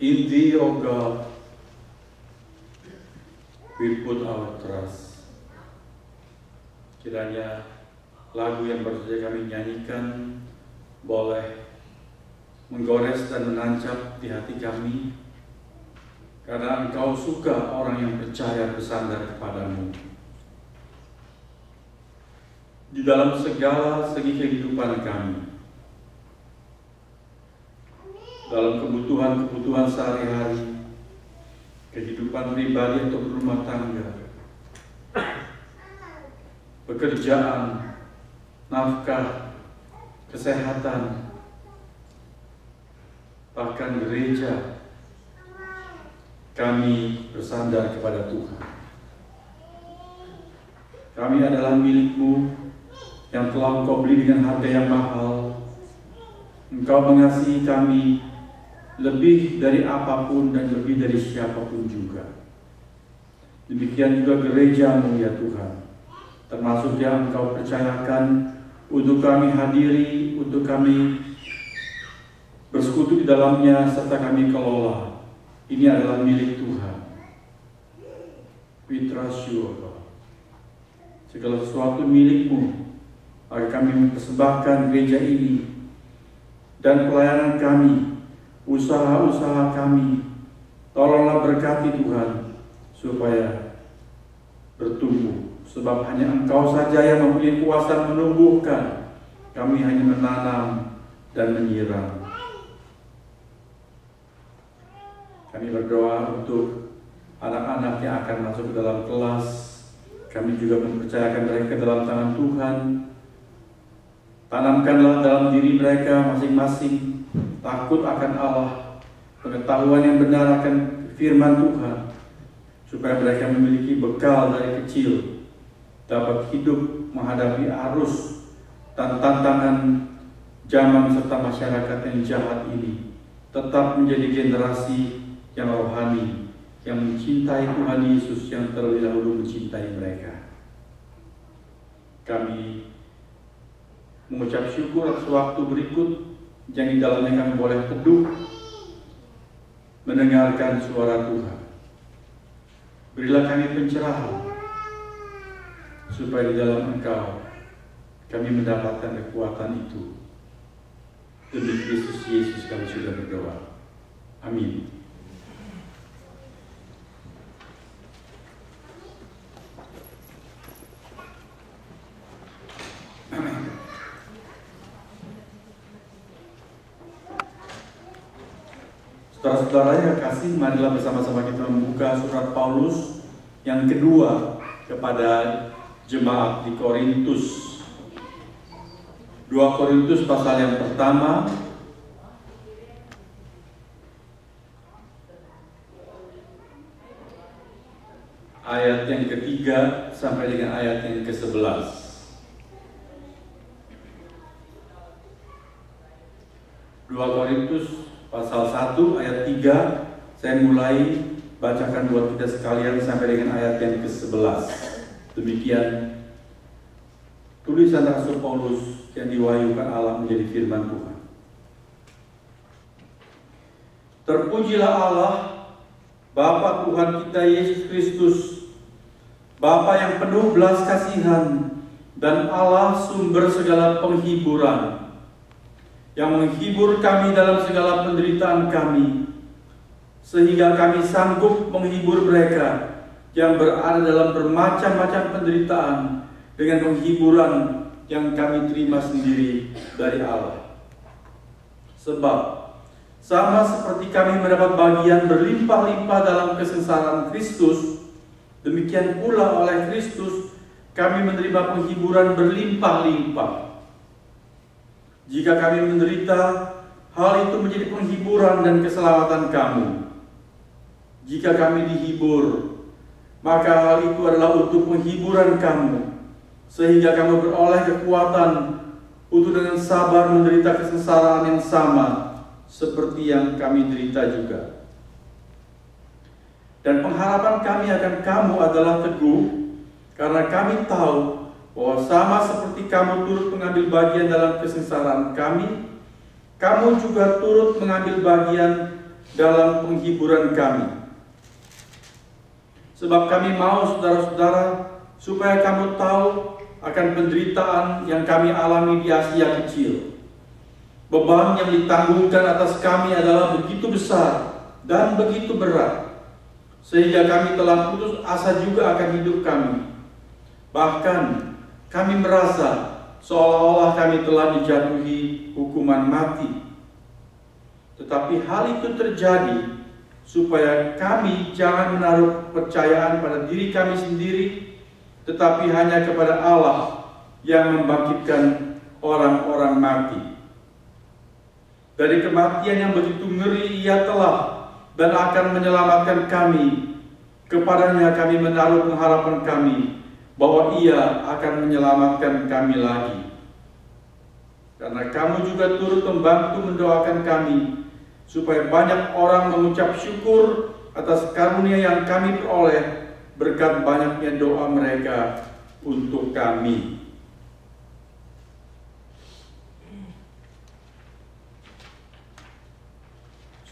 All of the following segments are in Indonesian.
In Thee, O God, we put our trust. Kiranya lagu yang baru saja kami nyanyikan boleh menggores dan menancap di hati kami, karena Engkau suka orang yang percaya bersandar kepadamu. Di dalam segala segi kehidupan kami, dalam kebutuhan-kebutuhan sehari-hari, kehidupan pribadi atau berumah tangga, pekerjaan, nafkah, kesehatan, bahkan gereja, kami bersandar kepada Tuhan. Kami adalah milik-Mu yang telah Engkau beli dengan harga yang mahal. Engkau mengasihi kami lebih dari apapun dan lebih dari siapapun juga. Demikian juga gereja-Mu ya Tuhan, termasuk yang Engkau percayakan untuk kami hadiri, untuk kami bersekutu di dalamnya, serta kami kelola. Ini adalah milik Tuhan. We trust You, God. Segala sesuatu milik-Mu. Maka kami mempersembahkan gereja ini dan pelayanan kami, usaha-usaha kami. Tolonglah berkati Tuhan, supaya bertumbuh. Sebab hanya Engkau saja yang mempunyai kuasa menumbuhkan. Kami hanya menanam dan menyiram. Kami berdoa untuk anak-anak yang akan masuk ke dalam kelas. Kami juga mempercayakan mereka dalam tangan Tuhan. Tanamkanlah dalam diri mereka masing-masing takut akan Allah, pengetahuan yang benar akan firman Tuhan, supaya mereka memiliki bekal dari kecil, dapat hidup menghadapi arus dan tantangan zaman serta masyarakat yang jahat ini, tetap menjadi generasi yang rohani, yang mencintai Tuhan Yesus yang terlebih dahulu mencintai mereka. Kami mengucap syukur atas waktu berikut yang di dalamnya kami boleh teduh, mendengarkan suara Tuhan. Berilah kami pencerahan, supaya di dalam Engkau kami mendapatkan kekuatan itu. Demi Kristus Yesus kami sudah berdoa. Amin. Saudara-saudara yang kasih, marilah bersama-sama kita membuka surat Paulus yang kedua kepada jemaat di Korintus. 2 Korintus pasal yang pertama ayat yang ketiga sampai dengan ayat yang ke-11. 2 Korintus pasal 1 ayat 3, saya mulai bacakan buat kita sekalian sampai dengan ayat yang ke-11. Demikian tulisan Rasul Paulus yang diwahyukan Allah menjadi firman Tuhan. Terpujilah Allah, Bapa Tuhan kita Yesus Kristus, Bapa yang penuh belas kasihan dan Allah sumber segala penghiburan, yang menghibur kami dalam segala penderitaan kami, sehingga kami sanggup menghibur mereka yang berada dalam bermacam-macam penderitaan dengan penghiburan yang kami terima sendiri dari Allah. Sebab sama seperti kami mendapat bagian berlimpah-limpah dalam kesengsaraan Kristus, demikian pula oleh Kristus kami menerima penghiburan berlimpah-limpah. Jika kami menderita, hal itu menjadi penghiburan dan keselamatan kamu. Jika kami dihibur, maka hal itu adalah untuk penghiburan kamu, sehingga kamu beroleh kekuatan untuk dengan sabar menderita kesengsaraan yang sama seperti yang kami derita juga. Dan pengharapan kami akan kamu adalah teguh, karena kami tahu bahwa sama seperti kamu turut mengambil bagian dalam kesengsaraan kami, kamu juga turut mengambil bagian dalam penghiburan kami. Sebab kami mau, saudara-saudara, supaya kamu tahu akan penderitaan yang kami alami di Asia kecil. Beban yang ditanggungkan atas kami adalah begitu besar dan begitu berat, sehingga kami telah putus asa juga akan hidup kami. Bahkan kami merasa seolah-olah kami telah dijatuhi hukuman mati. Tetapi hal itu terjadi supaya kami jangan menaruh kepercayaan pada diri kami sendiri, tetapi hanya kepada Allah yang membangkitkan orang-orang mati. Dari kematian yang begitu ngeri Ia telah dan akan menyelamatkan kami. Kepadanya kami menaruh pengharapan kami bahwa Ia akan menyelamatkan kami lagi. Karena kamu juga turut membantu mendoakan kami, supaya banyak orang mengucap syukur atas karunia yang kami peroleh berkat banyaknya doa mereka untuk kami.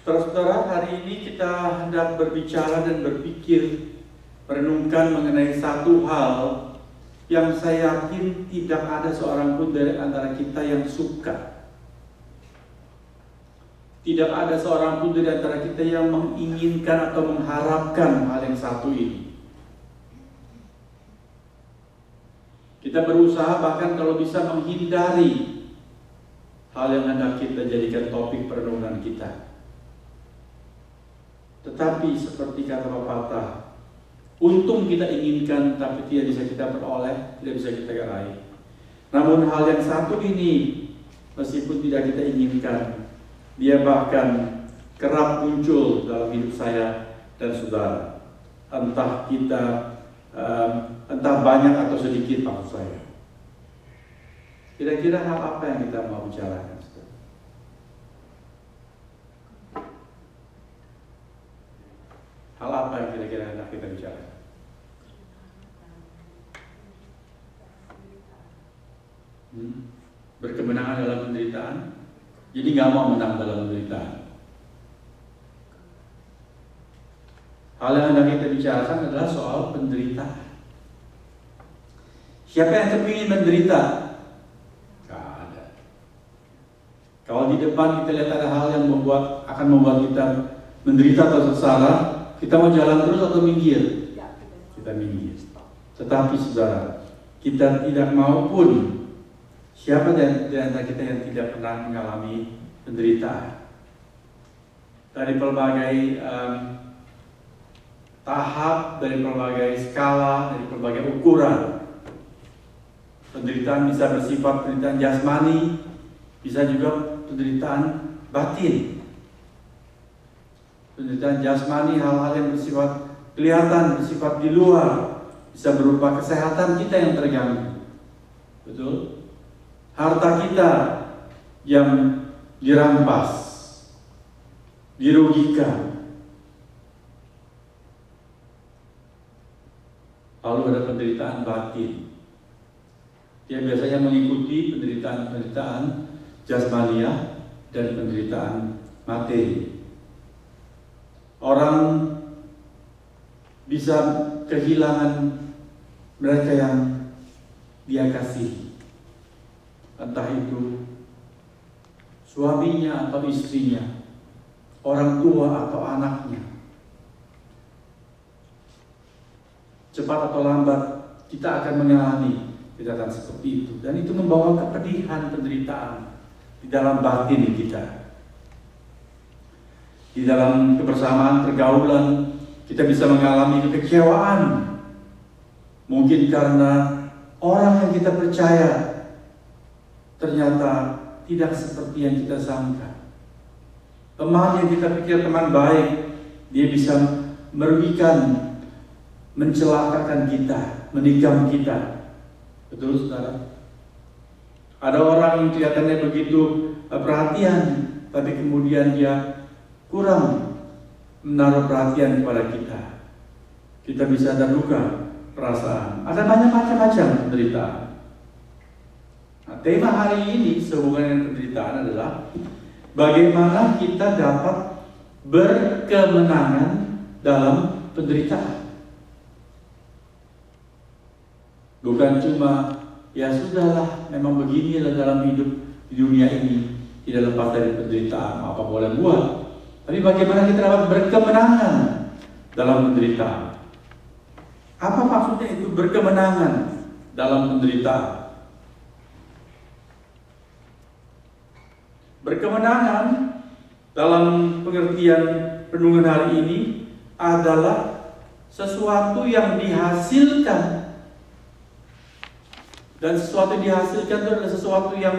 Saudara-saudara, hari ini kita hendak berbicara dan berpikir, merenungkan mengenai satu hal yang saya yakin tidak ada seorang pun dari antara kita yang suka. Tidak ada seorang pun dari antara kita yang menginginkan atau mengharapkan hal yang satu ini. Kita berusaha bahkan kalau bisa menghindari hal yang hendak kita jadikan topik perenungan kita. Tetapi seperti kata pepatah, untung kita inginkan tapi tidak bisa kita peroleh, tidak bisa kita raih. Namun hal yang satu ini, meskipun tidak kita inginkan, dia bahkan kerap muncul dalam hidup saya dan saudara. Entah kita, entah banyak atau sedikit maksud saya. Kira-kira hal apa yang kita mau bicarakan? Hal apa yang kira-kira hendak kita bicarakan? Berkemenangan dalam penderitaan. Jadi nggak mau menang dalam penderitaan. Hal yang hendak kita bicarakan adalah soal penderitaan. Siapa yang kepingin menderita? Gak ada. Kalau di depan kita lihat ada hal yang akan membuat kita menderita atau sengsara, kita mau jalan terus atau minggir? Kita minggir. Tetapi saudara, kita tidak mau pun. Siapa di antara kita yang tidak pernah mengalami penderitaan? Dari pelbagai tahap, dari pelbagai skala, dari pelbagai ukuran. Penderitaan bisa bersifat penderitaan jasmani, bisa juga penderitaan batin. Penderitaan jasmani, hal-hal yang bersifat kelihatan, bersifat di luar, bisa berupa kesehatan kita yang terganggu. Betul? Harta kita yang dirampas, dirugikan. Lalu ada penderitaan batin. Dia biasanya mengikuti penderitaan jasmaniah dan penderitaan materi. Orang bisa kehilangan mereka yang dia kasihi. Entah itu suaminya atau istrinya, orang tua atau anaknya. Cepat atau lambat kita akan mengalami kejadian seperti itu, dan itu membawa kepedihan, penderitaan di dalam batin kita. Di dalam kebersamaan, pergaulan, kita bisa mengalami kekecewaan. Mungkin karena orang yang kita percaya ternyata tidak seperti yang kita sangka. Teman yang kita pikir teman baik, dia bisa merugikan, mencelakakan kita, menikam kita. Betul, saudara? Ada orang yang kelihatannya begitu perhatian, tapi kemudian dia kurang menaruh perhatian kepada kita. Kita bisa terluka perasaan. Ada banyak macam-macam penderitaan. Nah, tema hari ini sehubungan dengan penderitaan adalah bagaimana kita dapat berkemenangan dalam penderitaan. Bukan cuma, ya sudahlah, memang beginilah dalam hidup di dunia ini, tidak lepas dari penderitaan, apa boleh buat. Tapi bagaimana kita dapat berkemenangan dalam penderitaan? Apa maksudnya itu berkemenangan dalam penderitaan? Berkemenangan dalam pengertian renungan hari ini adalah sesuatu yang dihasilkan. Dan sesuatu yang dihasilkan itu adalah sesuatu yang